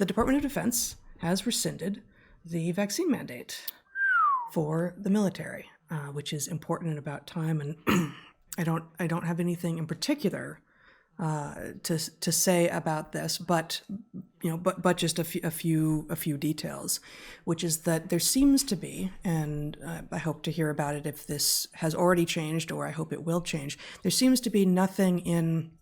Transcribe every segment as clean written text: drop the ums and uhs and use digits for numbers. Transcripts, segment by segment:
the Department of Defense has rescinded the vaccine mandate for the military, which is important and about time. And I don't have anything in particular to say about this, but just a few details, which is that there seems to be, and I hope to hear about it if this has already changed, or I hope it will change. There seems to be nothing in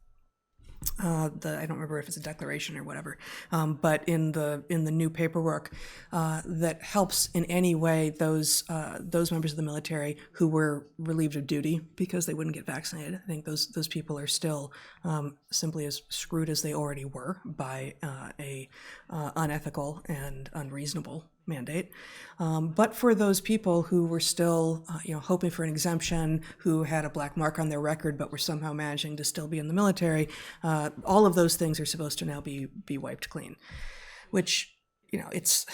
I don't remember if it's a declaration or whatever, but in the new paperwork that helps in any way those members of the military who were relieved of duty because they wouldn't get vaccinated. I think those people are still simply as screwed as they already were by a unethical and unreasonable mandate. But for those people who were still, hoping for an exemption, who had a black mark on their record, but were somehow managing to still be in the military, all of those things are supposed to now be wiped clean, which, it's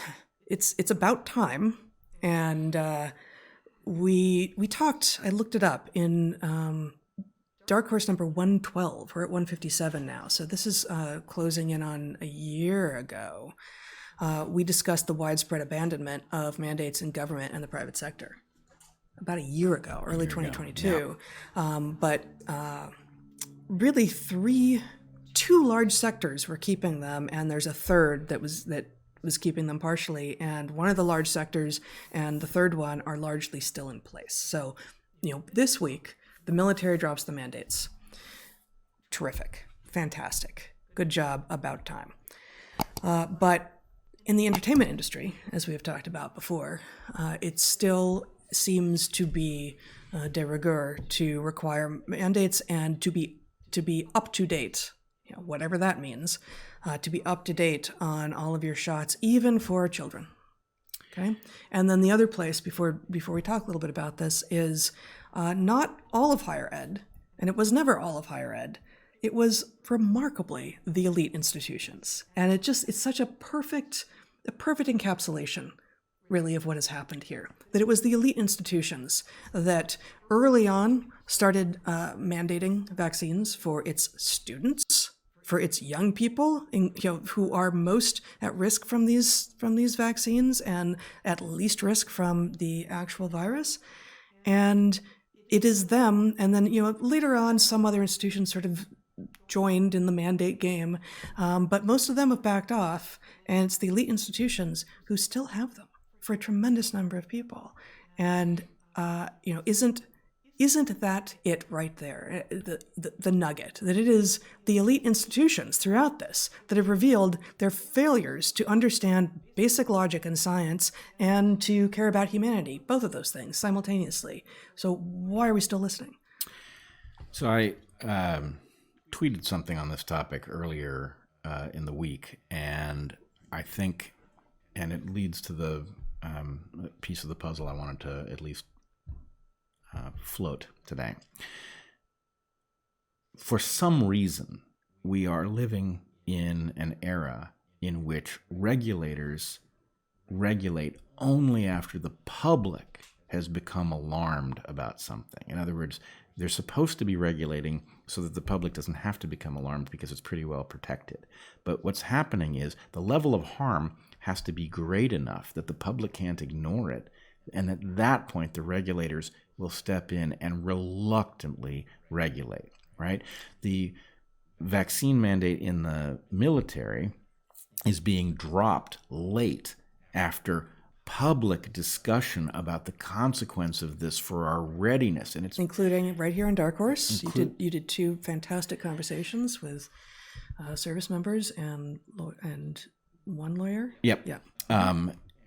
about time. And we talked, I looked it up in DarkHorse number 112. We're at 157 now. So this is closing in on a year ago. We discussed the widespread abandonment of mandates in government and the private sector about a year ago, early 2022. Yeah. But really two large sectors were keeping them, and there's a third that was keeping them partially. And one of the large sectors and the third one are largely still in place. So, this week, the military drops the mandates. Terrific. Fantastic. Good job. About time. But in the entertainment industry, as we have talked about before, it still seems to be de rigueur to require mandates and to be up to date, whatever that means, to be up to date on all of your shots, even for children. Okay, and then the other place before we talk a little bit about this is not all of higher ed, and it was never all of higher ed. It was remarkably the elite institutions, and it's such a perfect encapsulation, really, of what has happened here. That it was the elite institutions that early on started mandating vaccines for its students, for its young people, who are most at risk from these vaccines and at least risk from the actual virus, and it is them. And then later on, some other institutions sort of joined in the mandate game, but most of them have backed off, and it's the elite institutions who still have them for a tremendous number of people. And isn't that it right there, the nugget, that it is the elite institutions throughout this that have revealed their failures to understand basic logic and science and to care about humanity, both of those things simultaneously. So why are we still listening? So I tweeted something on this topic earlier in the week, and I think, and it leads to the piece of the puzzle I wanted to at least float today. For some reason, we are living in an era in which regulators regulate only after the public has become alarmed about something. In other words, they're supposed to be regulating so that the public doesn't have to become alarmed because it's pretty well protected. But what's happening is the level of harm has to be great enough that the public can't ignore it. And at that point, the regulators will step in and reluctantly regulate, right? The vaccine mandate in the military is being dropped late after public discussion about the consequence of this for our readiness, and it's including right here on DarkHorse. You did two fantastic conversations with service members and one lawyer. Yep. Yeah.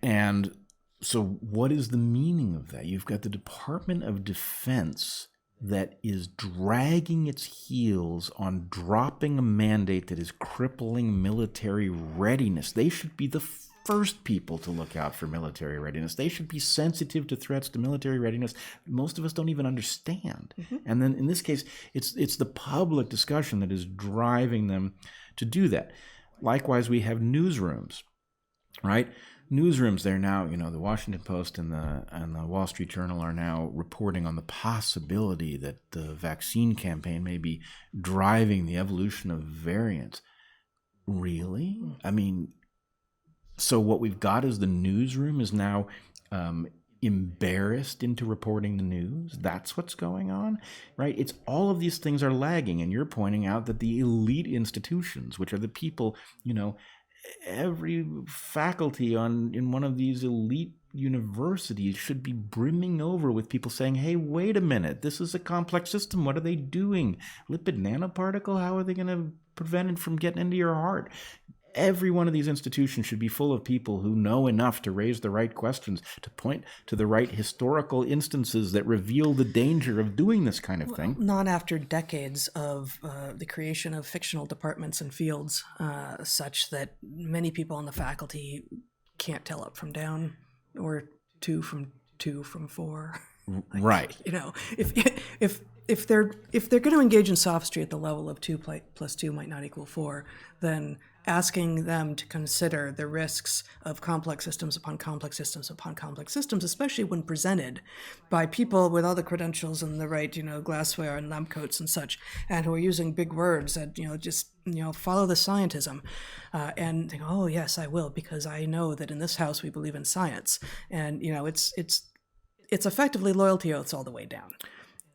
And so, what is the meaning of that? You've got the Department of Defense that is dragging its heels on dropping a mandate that is crippling military readiness. They should be the first people to look out for military readiness. They should be sensitive to threats to military readiness most of us don't even understand. Mm-hmm. And then in this case, it's the public discussion that is driving them to do that. Likewise, we have newsrooms, right? Newsrooms, they're now, the Washington Post and the Wall Street Journal are now reporting on the possibility that the vaccine campaign may be driving the evolution of variants. Really? I mean, So what we've got is the newsroom is now embarrassed into reporting the news. That's what's going on, right? It's all of these things are lagging, and you're pointing out that the elite institutions, which are the people, every faculty in one of these elite universities should be brimming over with people saying, hey, wait a minute, this is a complex system. What are they doing? Lipid nanoparticle? How are they going to prevent it from getting into your heart? Every one of these institutions should be full of people who know enough to raise the right questions, to point to the right historical instances that reveal the danger of doing this kind of thing. Not after decades of the creation of fictional departments and fields, such that many people on the faculty can't tell up from down, or two from four. Right. If they're going to engage in sophistry at the level of 2 plus 2 might not equal 4, then asking them to consider the risks of complex systems upon complex systems upon complex systems, especially when presented by people with all the credentials and the right, glassware and lab coats and such, and who are using big words that, just follow the scientism, and think, oh yes, I will, because I know that in this house we believe in science, and it's effectively loyalty oaths all the way down.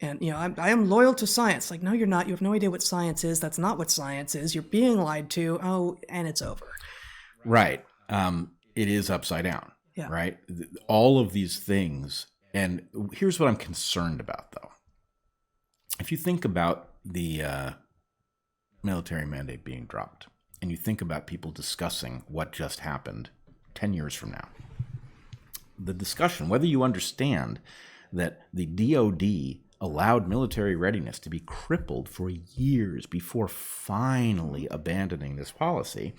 And, I am loyal to science. Like, no, you're not. You have no idea what science is. That's not what science is. You're being lied to. Oh, and it's over. Right. It is upside down. Yeah. Right. All of these things. And here's what I'm concerned about, though. If you think about the military mandate being dropped, and you think about people discussing what just happened 10 years from now, the discussion, whether you understand that the DoD allowed military readiness to be crippled for years before finally abandoning this policy,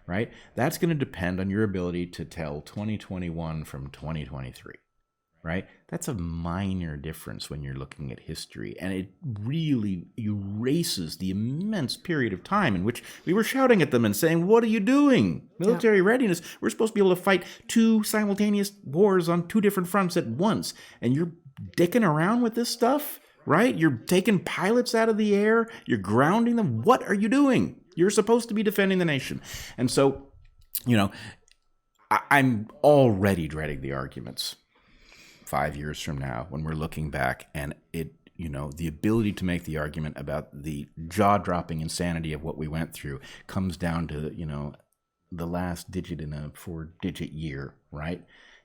right? That's going to depend on your ability to tell 2021 from 2023, right? That's a minor difference when you're looking at history, and it really erases the immense period of time in which we were shouting at them and saying, what are you doing? Military readiness. We're supposed to be able to fight 2 simultaneous wars on 2 different fronts at once, and you're dicking around with this stuff, right? You're taking pilots out of the air. You're grounding them. What are you doing? You're supposed to be defending the nation. And so, I'm already dreading the arguments 5 years from now when we're looking back, and the ability to make the argument about the jaw-dropping insanity of what we went through comes down to, the last digit in a 4-digit year, right?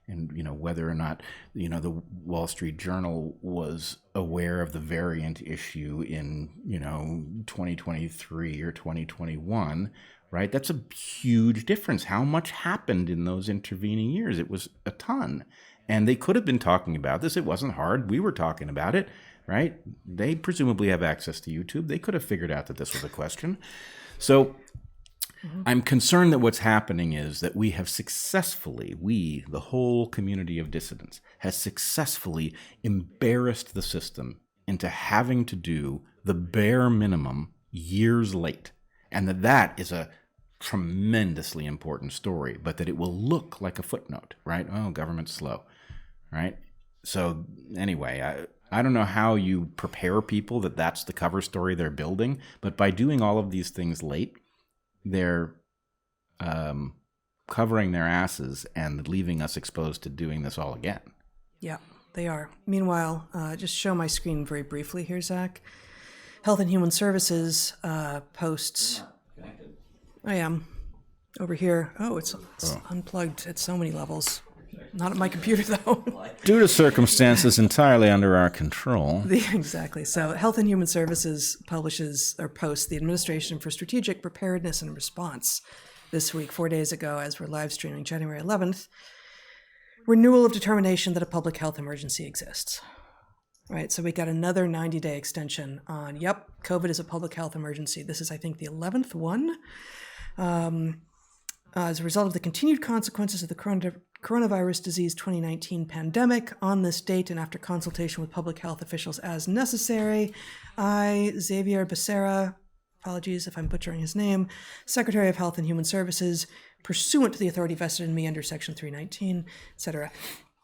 And, whether or not, the Wall Street Journal was aware of the variant issue in, 2023 or 2021, right? That's a huge difference. How much happened in those intervening years? It was a ton. And they could have been talking about this. It wasn't hard. We were talking about it, right? They presumably have access to YouTube. They could have figured out that this was a question. So I'm concerned that what's happening is that we have successfully, the whole community of dissidents, has successfully embarrassed the system into having to do the bare minimum years late. And that is a tremendously important story, but that it will look like a footnote, right? Oh, government's slow, right? So anyway, I don't know how you prepare people that that's the cover story they're building, but by doing all of these things late, they're covering their asses and leaving us exposed to doing this all again. Yeah, they are. Meanwhile, just show my screen very briefly here, Zach. Health and Human Services posts. I am over here. Oh, it's unplugged at so many levels. Not at my computer, though. Due to circumstances entirely under our control. Exactly. So Health and Human Services posts the Administration for Strategic Preparedness and Response this week, 4 days ago, as we're live streaming January 11th. Renewal of determination that a public health emergency exists. Right, so we got another 90-day extension on, COVID is a public health emergency. This is, I think, the 11th one. As a result of the continued consequences of the coronavirus disease 2019 pandemic, on this date and after consultation with public health officials as necessary, I, Xavier Becerra, apologies if I'm butchering his name, Secretary of Health and Human Services, pursuant to the authority vested in me under Section 319, etc.,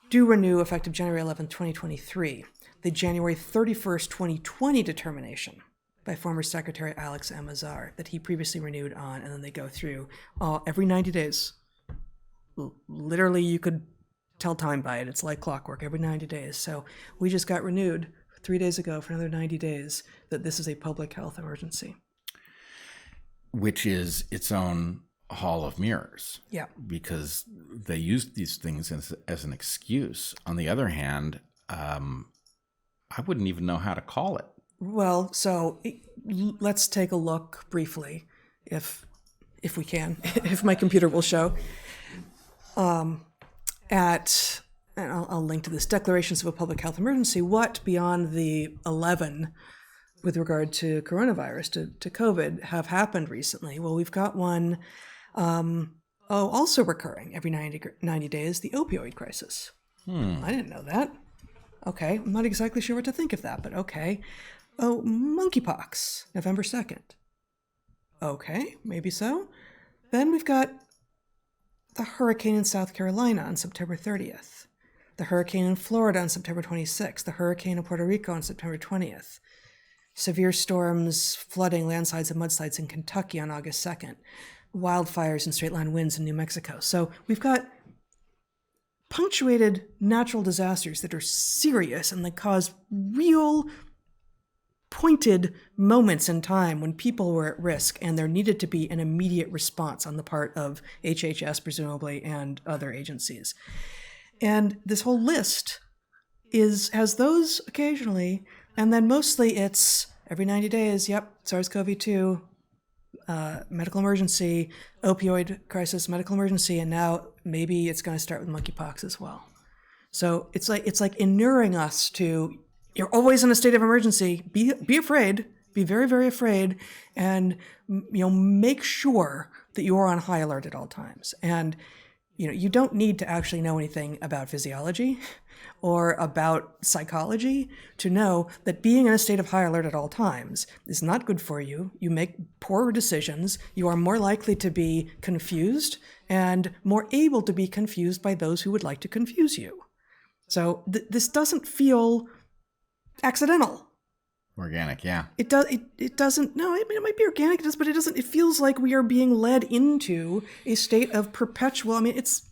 do renew effective January 11, 2023, the January 31st, 2020 determination by former Secretary Alex M. Azar that he previously renewed on, and then they go through every 90 days literally you could tell time by it. It's like clockwork every 90 days. So we just got renewed 3 days ago for another 90 days that this is a public health emergency. Which is its own hall of mirrors. Yeah. Because they used these things as an excuse. On the other hand, I wouldn't even know how to call it. Well, so let's take a look briefly, if we can, if my computer will show, and I'll link to this, declarations of a public health emergency. What beyond the 11 with regard to coronavirus, to COVID, have happened recently? Well, we've got one also recurring every 90 days, the opioid crisis. I didn't know that. Okay, I'm not exactly sure what to think of that, but okay. Oh, monkeypox, November 2nd. Okay, maybe so. Then we've got the hurricane in South Carolina on September 30th. The hurricane in Florida on September 26th. The hurricane in Puerto Rico on September 20th. Severe storms, flooding, landslides, and mudslides in Kentucky on August 2nd. Wildfires and straight-line winds in New Mexico. So we've got punctuated natural disasters that are serious and that cause real pointed moments in time when people were at risk, and there needed to be an immediate response on the part of HHS, presumably, and other agencies. And this whole list has those occasionally, and then mostly it's every 90 days, SARS-CoV-2, medical emergency, opioid crisis, medical emergency, and now maybe it's going to start with monkeypox as well. So it's like inuring us to, you're always in a state of emergency. Be afraid. Be very, very afraid, and make sure that you are on high alert at all times. And you don't need to actually know anything about physiology or about psychology to know that being in a state of high alert at all times is not good for you. You make poor decisions. You are more likely to be confused and more able to be confused by those who would like to confuse you. So this doesn't feel accidental. Organic, yeah. It doesn't. No, I mean, it might be organic, but it doesn't. It feels like we are being led into a state of perpetual. I mean, it's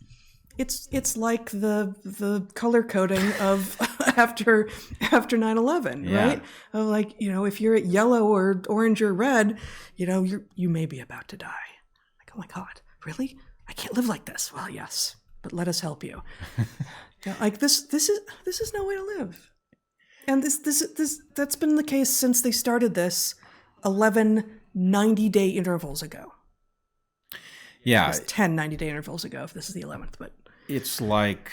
like the color coding of after 9/11, yeah. right? Like, if you're at yellow or orange or red, you may be about to die. Like, oh my God, really? I can't live like this. Well, yes, but let us help you. Like this is no way to live. And this that's been the case since they started this 11 90-day intervals ago. Yeah. 10 90-day intervals ago, if this is the 11th, but it's like,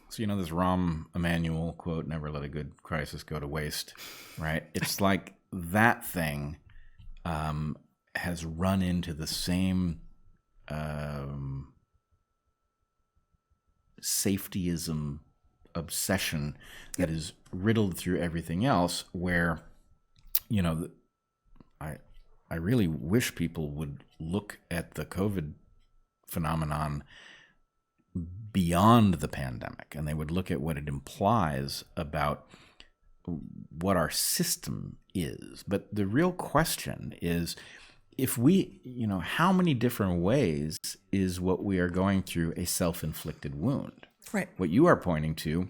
so this Rahm Emanuel quote, never let a good crisis go to waste, right? It's like that thing has run into the same safetyism obsession that is riddled through everything else, where I really wish people would look at the COVID phenomenon beyond the pandemic, and they would look at what it implies about what our system is. But the real question is, if we, how many different ways is what we are going through a self-inflicted wound? right. What you are pointing to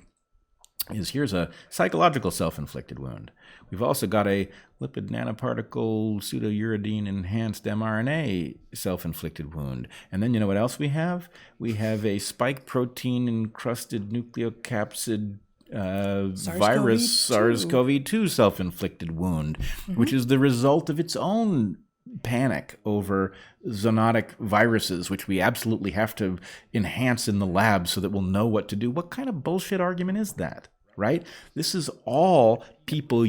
is, here's a psychological self-inflicted wound. We've also got a lipid nanoparticle pseudouridine enhanced mRNA self-inflicted wound. And then you know what else we have? We have a spike protein encrusted nucleocapsid virus SARS-CoV-2 self-inflicted wound, which is the result of its own panic over zoonotic viruses, which we absolutely have to enhance in the lab so that we'll know what to do. What kind of bullshit argument is that, right? This is all people,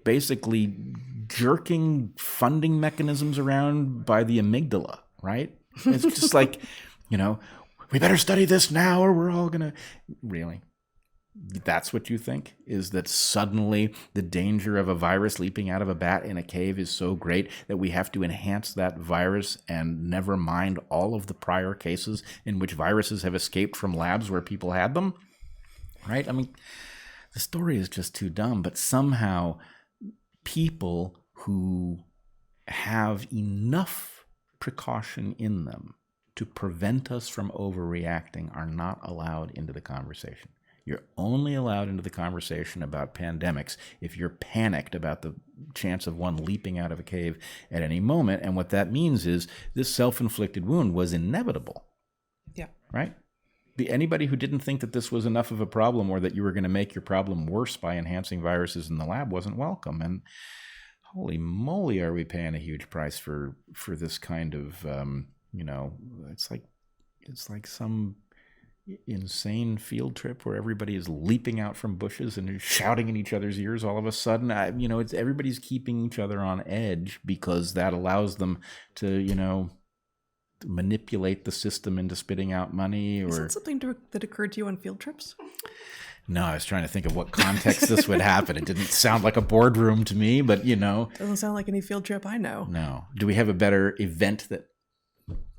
basically jerking funding mechanisms around by the amygdala, right? It's just like, we better study this now or we're all gonna... Really? That's what you think? Is that suddenly the danger of a virus leaping out of a bat in a cave is so great that we have to enhance that virus and never mind all of the prior cases in which viruses have escaped from labs where people had them? Right? I mean, the story is just too dumb, but somehow people who have enough precaution in them to prevent us from overreacting are not allowed into the conversation. You're only allowed into the conversation about pandemics if you're panicked about the chance of one leaping out of a cave at any moment. And what that means is this self-inflicted wound was inevitable. Yeah. Right? Anybody who didn't think that this was enough of a problem or that you were going to make your problem worse by enhancing viruses in the lab wasn't welcome. And holy moly, are we paying a huge price for this kind of, it's like some insane field trip where everybody is leaping out from bushes and is shouting in each other's ears all of a sudden. Everybody's keeping each other on edge because that allows them to, manipulate the system into spitting out money. Or is that something that occurred to you on field trips? No, I was trying to think of what context this would happen. It didn't sound like a boardroom to me, but doesn't sound like any field trip I know. No. Do we have a better event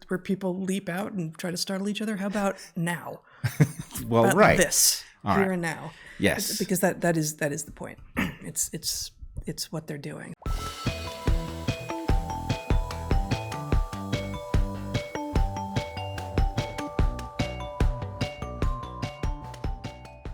where people leap out and try to startle each other? How about now? Well, about right. This all here right. and now. Yes, because that is the point. It's what they're doing.